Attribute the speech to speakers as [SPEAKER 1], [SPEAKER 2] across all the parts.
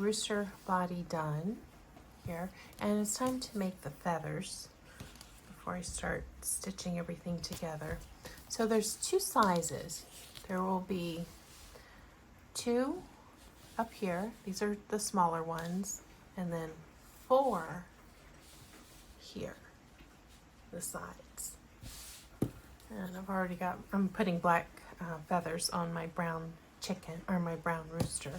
[SPEAKER 1] rooster body done here, and it's time to make the feathers before I start stitching everything together. So there's two sizes. There will be two up here. These are the smaller ones, and then 4 here, the sides. And I've already got, I'm putting black feathers on my brown chicken, or my brown rooster.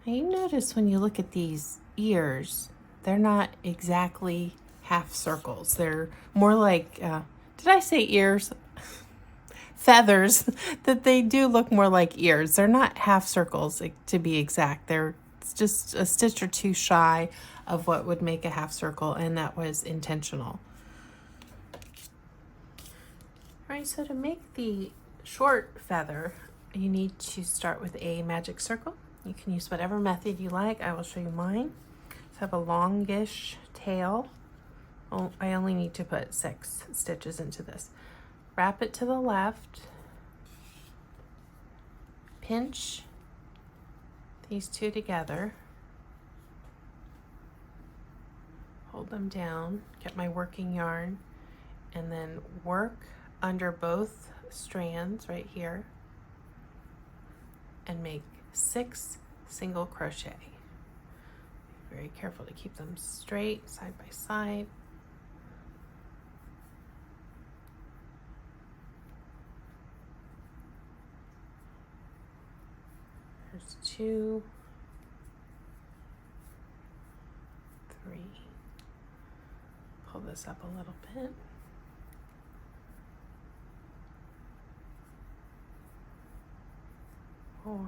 [SPEAKER 1] Now you notice when you look at these ears, they're not exactly half circles. They're more like, did I say ears? Feathers, that they do look more like ears. They're not half circles, to be exact. They're just a stitch or two shy of what would make a half circle, and that was intentional. All right, so to make the short feather, you need to start with a magic circle. You can use whatever method you like. I will show you mine. So I have a longish tail. Oh, I only need to put 6 stitches into this. Wrap it to the left. Pinch these two together. Hold them down. Get my working yarn, and then work under both strands right here and make 6 single crochet. Be very careful to keep them straight side by side. There's 2, 3. Pull this up a little bit. 4, 5,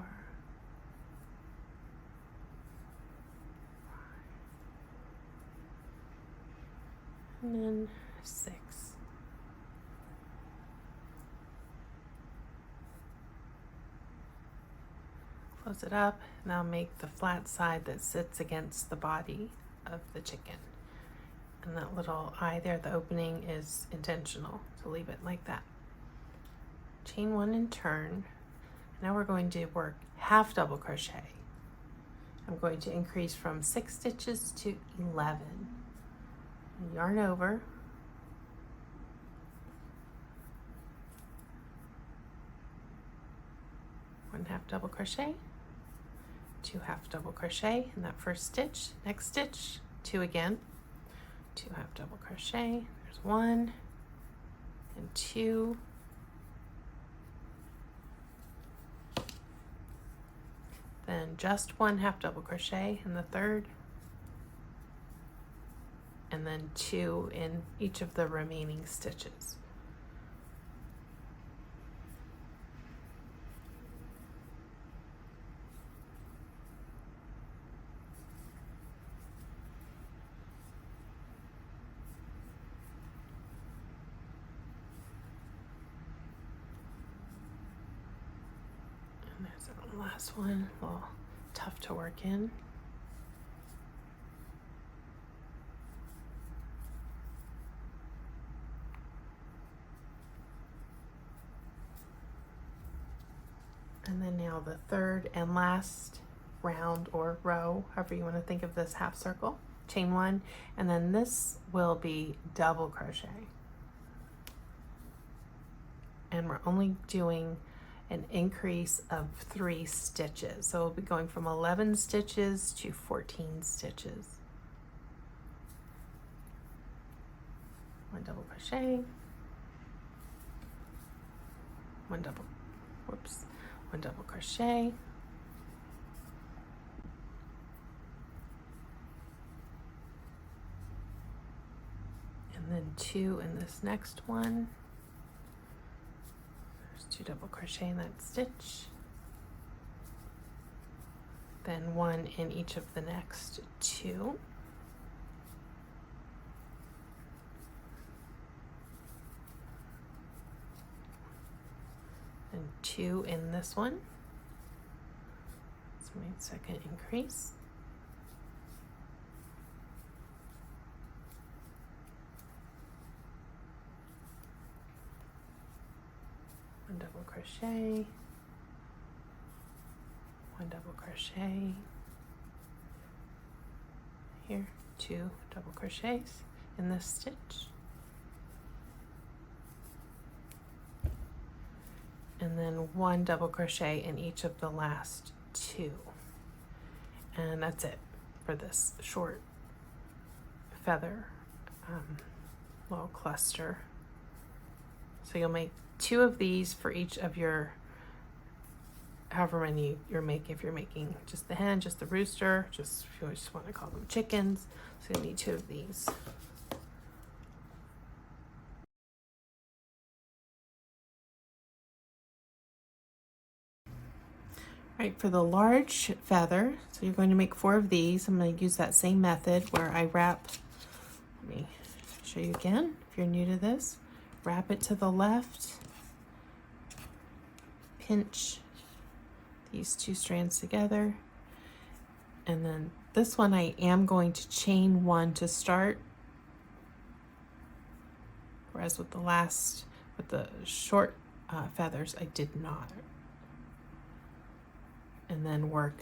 [SPEAKER 1] and then 6. Close it up, and I'll make the flat side that sits against the body of the chicken. And that little eye there, the opening, is intentional, so leave it like that. Chain 1 and turn. Now we're going to work half double crochet. I'm going to increase from 6 stitches to 11. Yarn over. One half double crochet, 2 half double crochet in that first stitch. Next stitch, 2 again, 2 half double crochet. There's 1 and 2. Then just 1 half double crochet in the third, and then 2 in each of the remaining stitches. And there's the last one, a little tough to work in. And then now the third and last round or row, however you want to think of this half circle. Chain 1, and then this will be double crochet. And we're only doing an increase of 3 stitches. So we'll be going from 11 stitches to 14 stitches. 1 double crochet, 1 double, whoops, 1 double crochet, and then 2 in this next one. There's 2 double crochet in that stitch, then 1 in each of the next 2. And 2 in this one. That's my second increase. One double crochet, one double crochet here, 2 double crochets in this stitch, and then 1 double crochet in each of the last 2, and that's it for this short feather little cluster. So you'll make 2 of these for each of your, however many you're making. If you're making just the hen, just the rooster, just if you just want to call them chickens, so you'll need 2 of these. Right, for the large feather, so you're going to make 4 of these. I'm going to use that same method where I wrap, let me show you again if you're new to this, wrap it to the left, pinch these 2 strands together, and then this one I am going to chain 1 to start, whereas with the short feathers I did not. And then work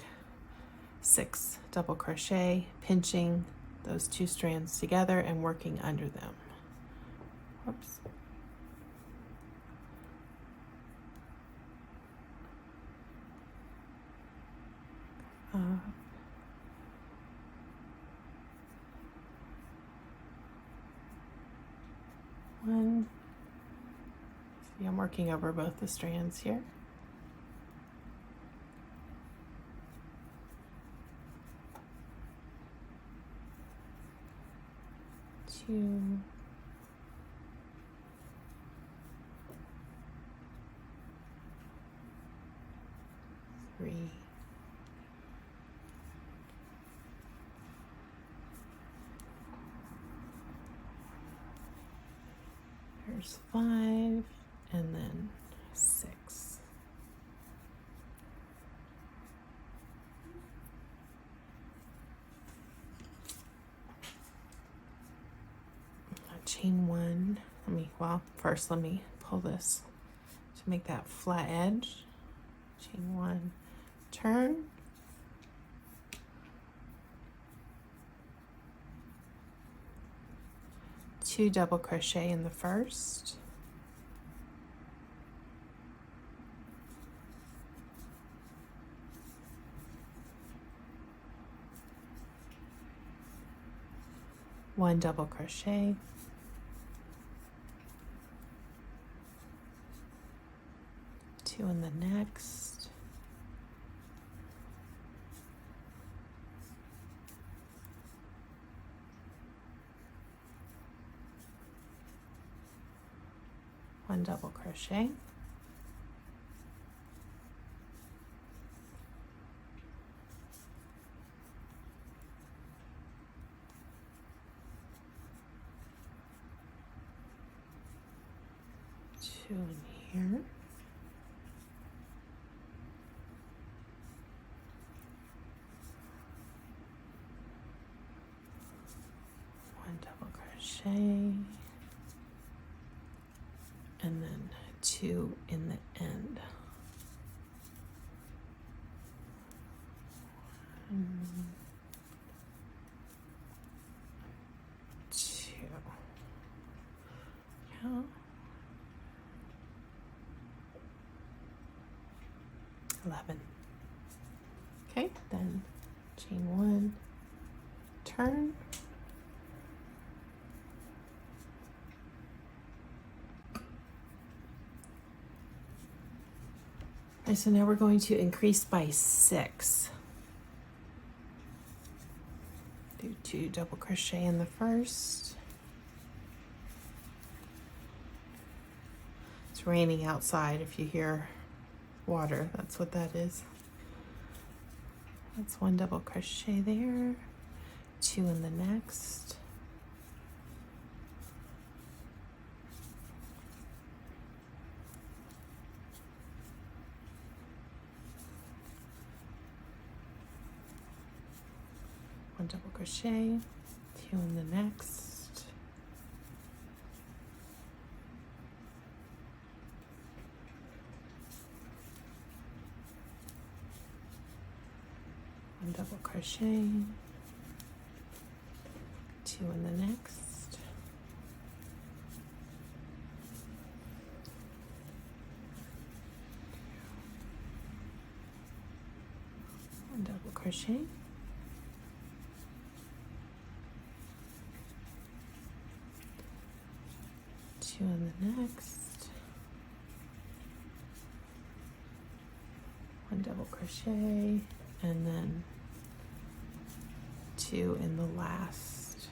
[SPEAKER 1] 6 double crochet, pinching those 2 strands together and working under them. Whoops. One. See, I'm working over both the strands here. 2, 3, 5, and then 6. Chain 1. First let me pull this to make that flat edge. Chain 1, turn, two double crochet in the first, one double crochet, two in the next, one double crochet, two in here, one double crochet, and then two in the end. Two. Yeah. 11. Okay, then chain one, turn, and so now we're going to increase by 6. Do 2 double crochet in the first. It's raining outside. If you hear water, that's what that is. That's 1 double crochet there, 2 in the next, one double crochet, 2 in the next, double crochet, 2 in the next, one double crochet, 2 in the next, 1 double crochet, and then 2 in the last.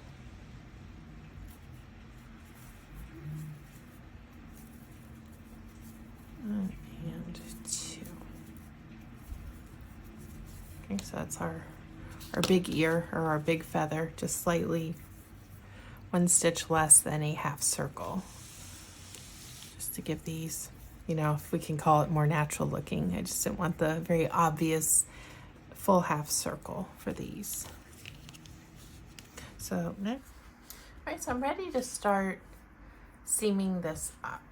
[SPEAKER 1] And 2. Okay, so that's our big ear, or our big feather, just slightly 1 stitch less than a half circle. Just to give these, you know, if we can call it more natural looking. I just didn't want the very obvious full half circle for these. So next, all right, so I'm ready to start seaming this up.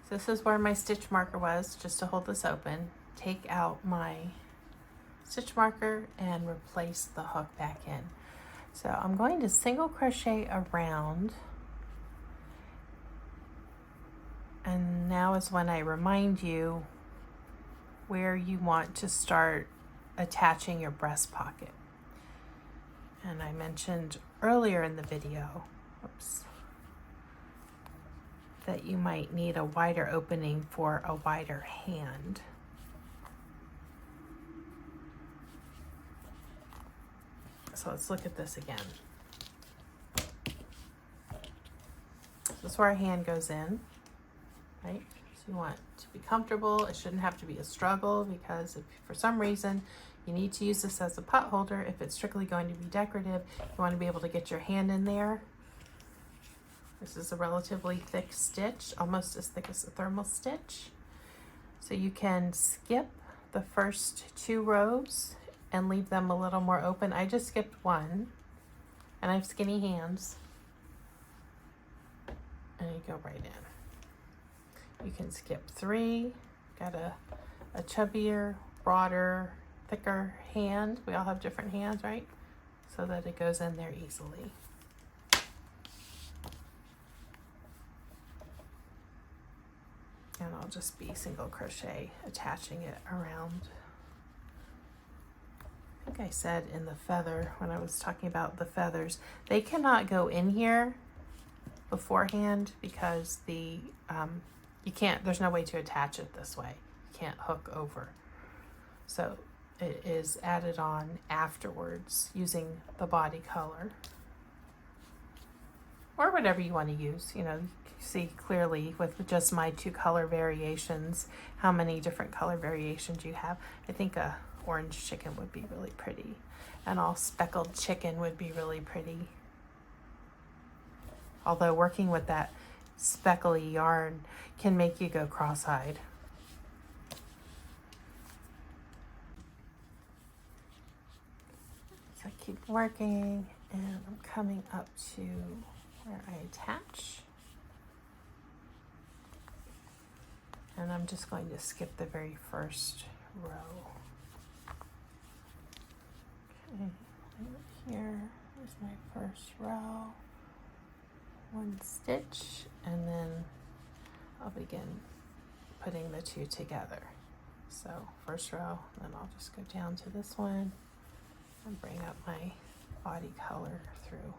[SPEAKER 1] So this is where my stitch marker was, just to hold this open. Take out my stitch marker and replace the hook back in. So I'm going to single crochet around, and now is when I remind you where you want to start attaching your breast pocket. And I mentioned earlier in the video, that you might need a wider opening for a wider hand. So let's look at this again. This is where our hand goes in, right? So you want to be comfortable. It shouldn't have to be a struggle, because if for some reason you need to use this as a pot holder, if it's strictly going to be decorative, you want to be able to get your hand in there. This is a relatively thick stitch, almost as thick as a thermal stitch. So you can skip the first 2 rows and leave them a little more open. I just skipped 1, and I have skinny hands. And you go right in. You can skip 3, got a chubbier, broader, thicker hand. We all have different hands, right? So that it goes in there easily. And I'll just be single crochet attaching it around. I think I said in the feather, when I was talking about the feathers, they cannot go in here beforehand, because the you can't, there's no way to attach it this way. You can't hook over. So it is added on afterwards using the body color, or whatever you want to use. You know, you see clearly with just my 2 color variations how many different color variations you have. I think a orange chicken would be really pretty, and all speckled chicken would be really pretty. Although working with that speckly yarn can make you go cross-eyed. So I keep working, and I'm coming up to where I attach. And I'm just going to skip the very first row. Okay, here is my first row. 1 stitch, and then I'll begin putting the 2 together. So first row, then I'll just go down to this one and bring up my body color through.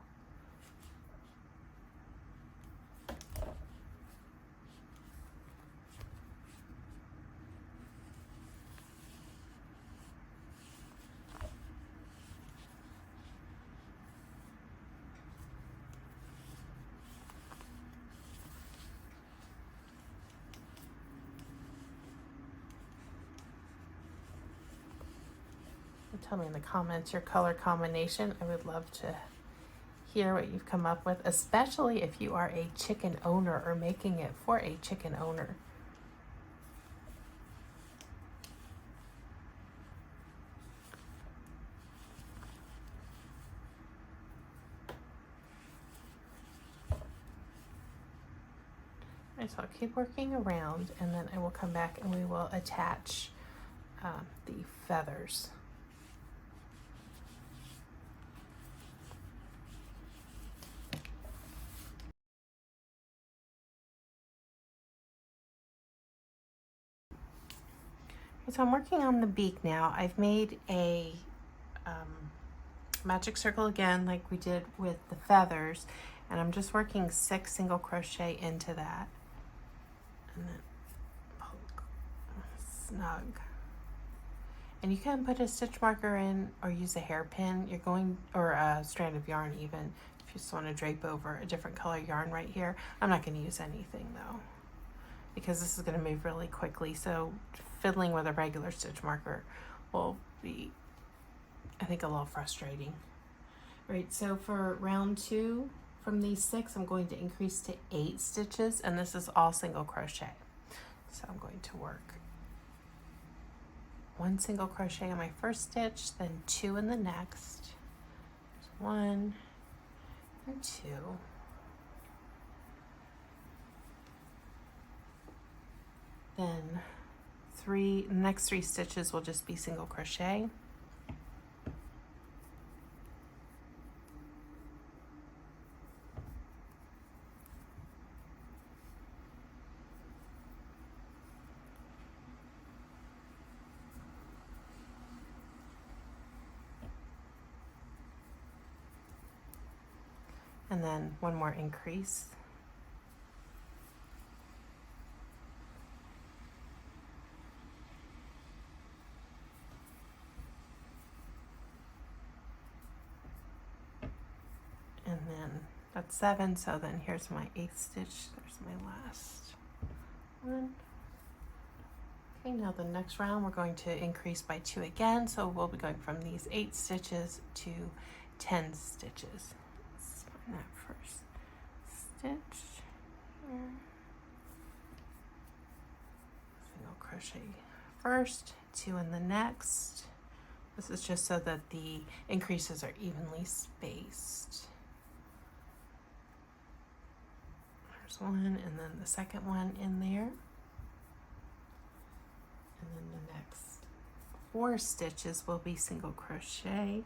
[SPEAKER 1] Tell me in the comments your color combination. I would love to hear what you've come up with, especially if you are a chicken owner or making it for a chicken owner. Right, so I'll keep working around, and then I will come back and we will attach the feathers. So I'm working on the beak now. I've made a magic circle again like we did with the feathers, and I'm just working 6 single crochet into that, and then poke, snug. And you can put a stitch marker in or use a hairpin. You're going, or a strand of yarn even, if you just want to drape over a different color yarn right here. I'm not going to use anything though, because this is going to move really quickly, so fiddling with a regular stitch marker will be, I think, a little frustrating. Right, so for round 2 from these 6, I'm going to increase to 8 stitches, and this is all single crochet. So I'm going to work 1 single crochet on my first stitch, then 2 in the next. 1 and 2. Then the next 3 stitches will just be single crochet. And then 1 more increase. And then that's 7, so then here's my 8th stitch. There's my last one. Okay, now the next round we're going to increase by 2 again, so we'll be going from these 8 stitches to 10 stitches. Let's find that first stitch here. Single crochet first, 2 in the next. This is just so that the increases are evenly spaced. There's 1, and then the second one in there. And then the next 4 stitches will be single crochet.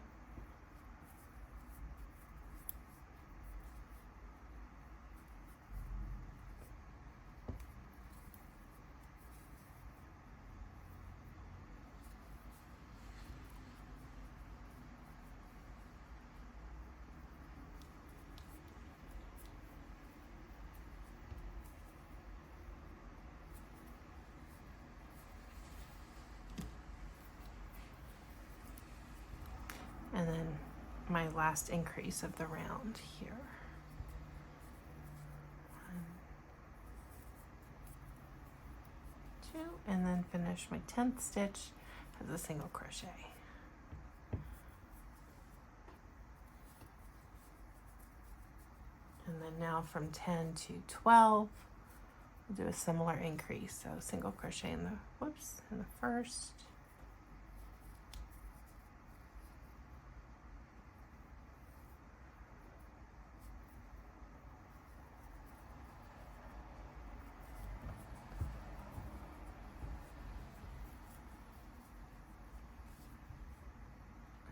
[SPEAKER 1] And then my last increase of the round here. 1, 2, and then finish my 10th stitch as a single crochet. And then now from 10 to 12, we'll do a similar increase. So single crochet in the first.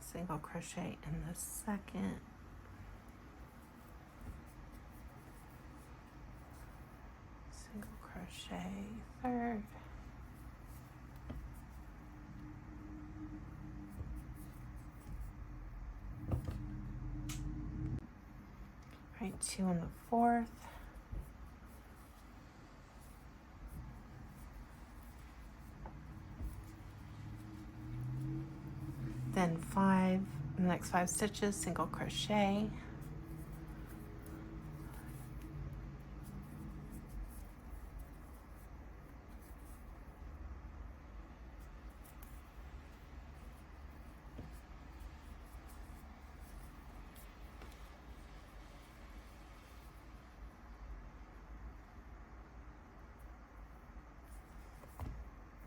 [SPEAKER 1] Single crochet in the second. Single crochet third. Right, 2 in the fourth. Then 5, the next 5 stitches, single crochet.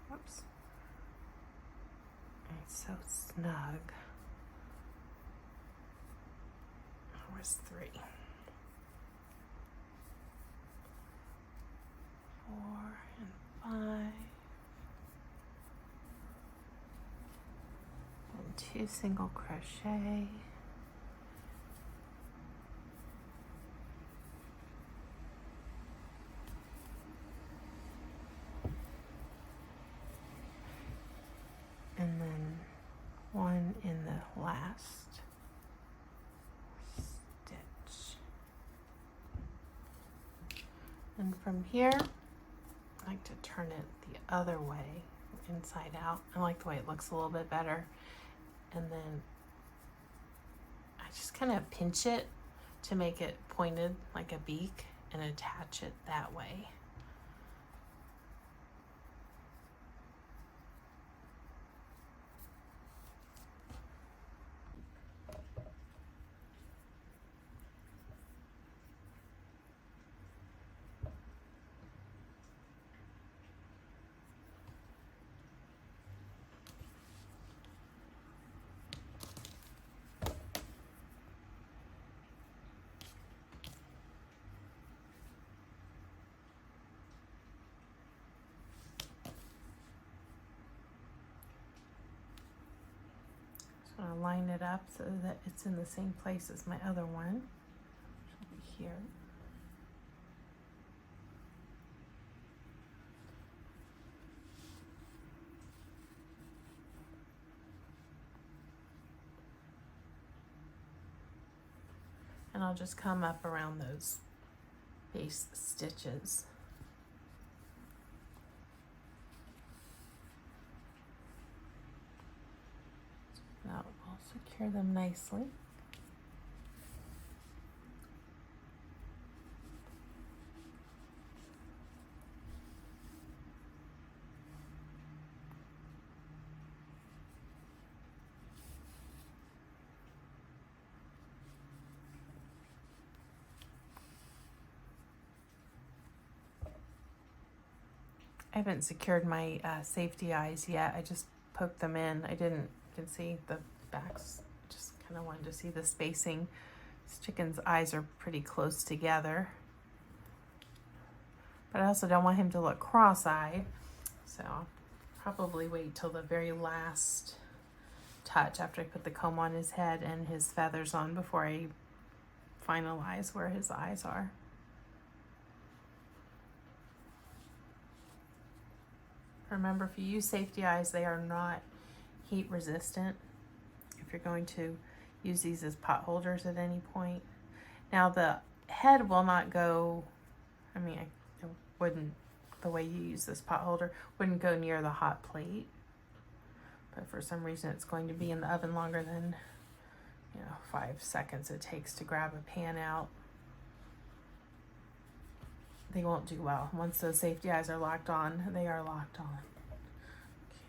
[SPEAKER 1] Whoops. It's so snug. Where's 3? 4 and 5. And 2 single crochet. last stitch. And from here, I like to turn it the other way, inside out. I like the way it looks a little bit better. And then I just kind of pinch it to make it pointed like a beak and attach it that way. So I'll line it up so that it's in the same place as my other one, which will be here. And I'll just come up around those base stitches. That will secure them nicely. I haven't secured my safety eyes yet. I just poked them in. I didn't, you can see the backs, just kind of wanted to see the spacing. This chicken's eyes are pretty close together. But I also don't want him to look cross-eyed. So I'll probably wait till the very last touch after I put the comb on his head and his feathers on before I finalize where his eyes are. Remember, if you use safety eyes, they are not heat resistant if you're going to use these as pot holders at any point. Now the head will not go, I mean, it wouldn't, the way you use this pot holder, wouldn't go near the hot plate. But for some reason it's going to be in the oven longer than, 5 seconds it takes to grab a pan out. They won't do well. Once those safety eyes are locked on, they are locked on.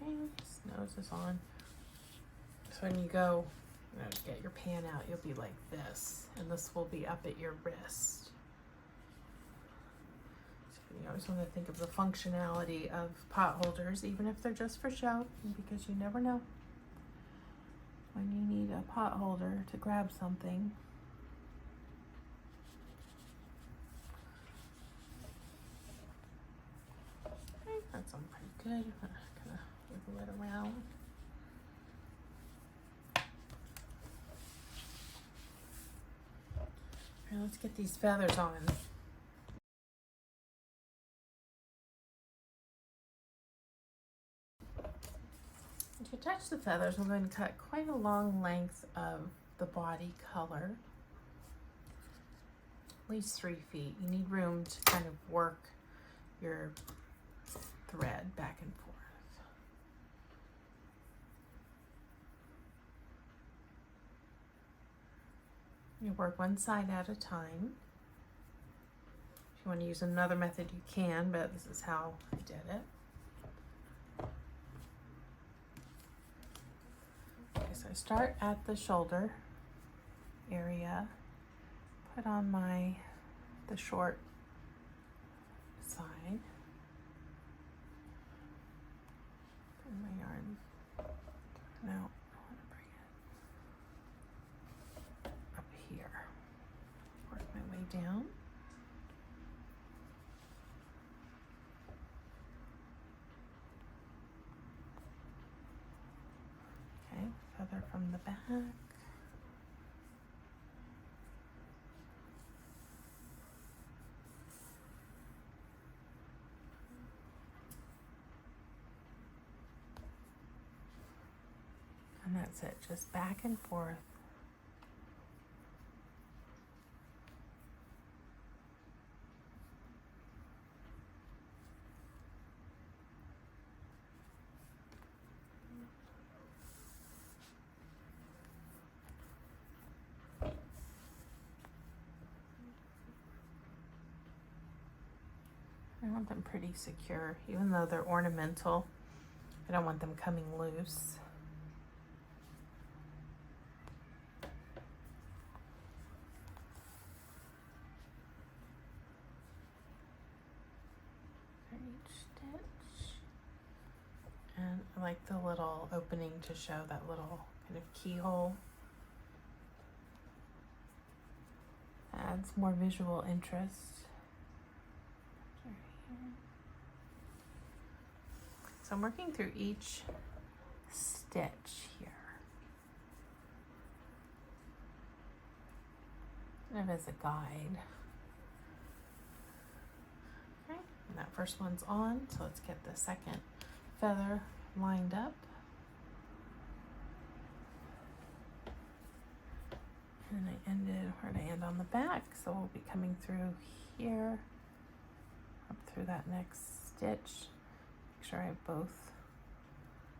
[SPEAKER 1] Okay, his nose is on. So when you go to get your pan out, you'll be like this, and this will be up at your wrist. So you always want to think of the functionality of pot holders, even if they're just for show, because you never know when you need a pot holder to grab something. That's on pretty good. I'm gonna wiggle it around. All right, let's get these feathers on. To attach the feathers, I'm going to cut quite a long length of the body color, at least 3 feet. You need room to kind of work your thread back and forth. You work one side at a time. If you want to use another method, you can, but this is how I did it. Okay, so I start at the shoulder area, put on the short side. My yarn now, I want to bring it up here, work my way down. Okay, feather from the back. And That's it, just back and forth. I want them pretty secure, even though they're ornamental. I don't want them coming loose. For each stitch. And I like the little opening to show that little kind of keyhole. Adds more visual interest. So I'm working through each stitch here. Kind of as a guide. Okay, and that first one's on, so let's get the second feather lined up. And I ended, where did I end on the back? So we'll be coming through here, up through that next stitch. Make sure I have both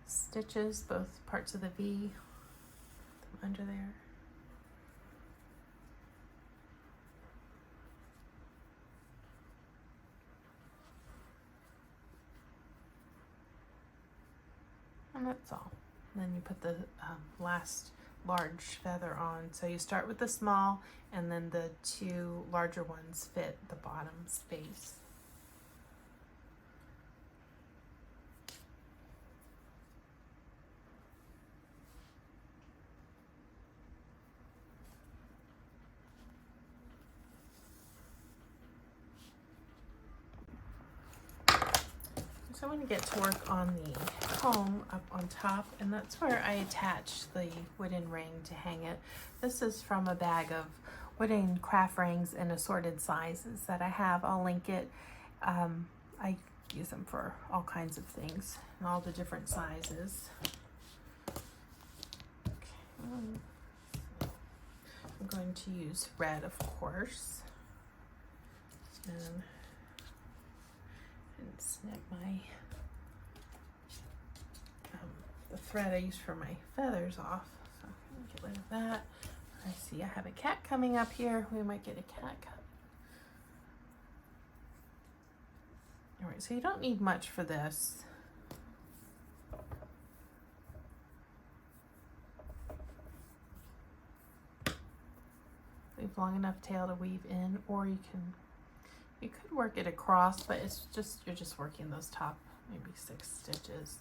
[SPEAKER 1] stitches, both parts of the V under there. And that's all. And then you put the last large feather on. So you start with the small, and then the two larger ones fit the bottom space. So I'm going to get to work on the comb up on top, and that's where I attach the wooden ring to hang it. This is from a bag of wooden craft rings in assorted sizes that I have. I'll link it. I use them for all kinds of things and all the different sizes. Okay. I'm going to use red, of course, and snip my the thread I use for my feathers off. So I'm gonna get rid of that. I see I have a cat coming up here. We might get a cat cut. All right, so you don't need much for this. Leave long enough tail to weave in, or you could work it across, but it's just, you're just working those top maybe 6 stitches.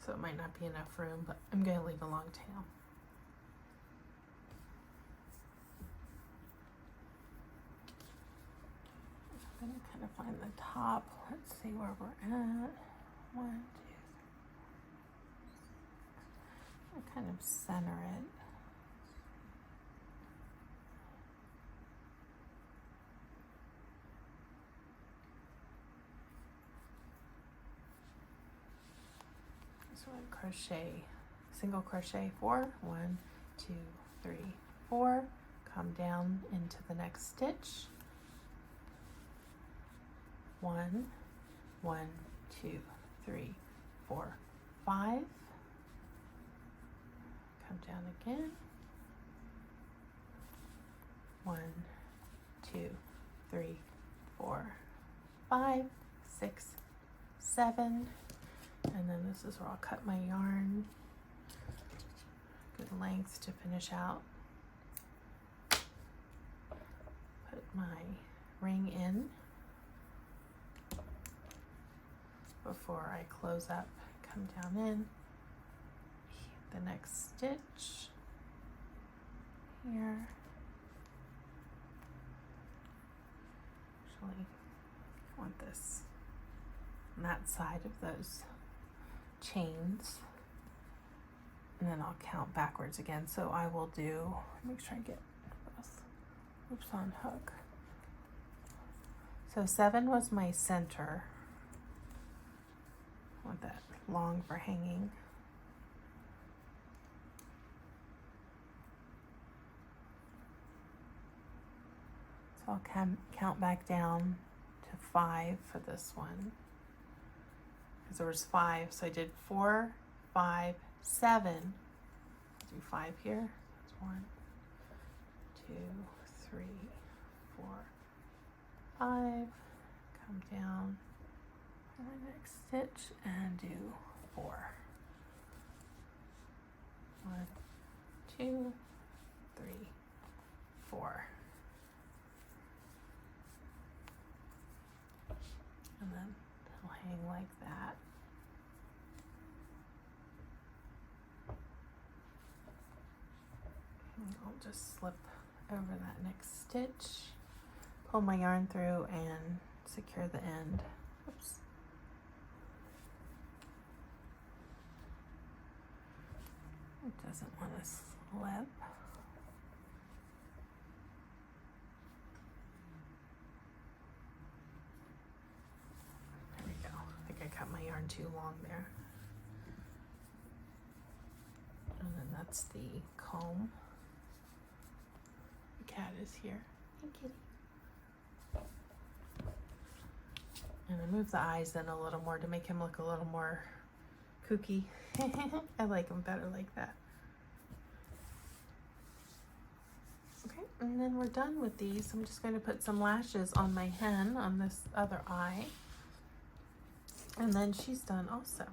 [SPEAKER 1] So it might not be enough room, but I'm going to leave a long tail. I'm going to kind of find the top. Let's see where we're at. 1, 2, 3. I'll kind of center it. So I crochet, single crochet 4, 1, 2, 3, 4, come down into the next stitch. 1, 1, 2, 3, 4, 5. Come down again. 1, 2, 3, 4, 5, 6, 7. And then this is where I'll cut my yarn. Good length to finish out. Put my ring in before I close up. Come down in. The next stitch here. Actually, I want this on that side of those chains, and then I'll count backwards again. So I will do, make sure I get both loops on hook. So 7 was my center. I want that long for hanging. So I'll count back down to 5 for this one, because there was 5. So I did 4, 5, 7. Do 5 here. That's 1, 2, 3, 4, 5. Come down to the next stitch and do 4. 1, 2, 3, 4. And then it'll hang like that. And I'll just slip over that next stitch, pull my yarn through and secure the end. Oops. It doesn't want to slip. There we go. I think I cut my yarn too long there. And then that's the comb. The cat is here. Hey, kitty. And I move the eyes in a little more to make him look a little more kooky. I like him better like that. Okay, and then we're done with these. I'm just going to put some lashes on my hen on this other eye. And then she's done also.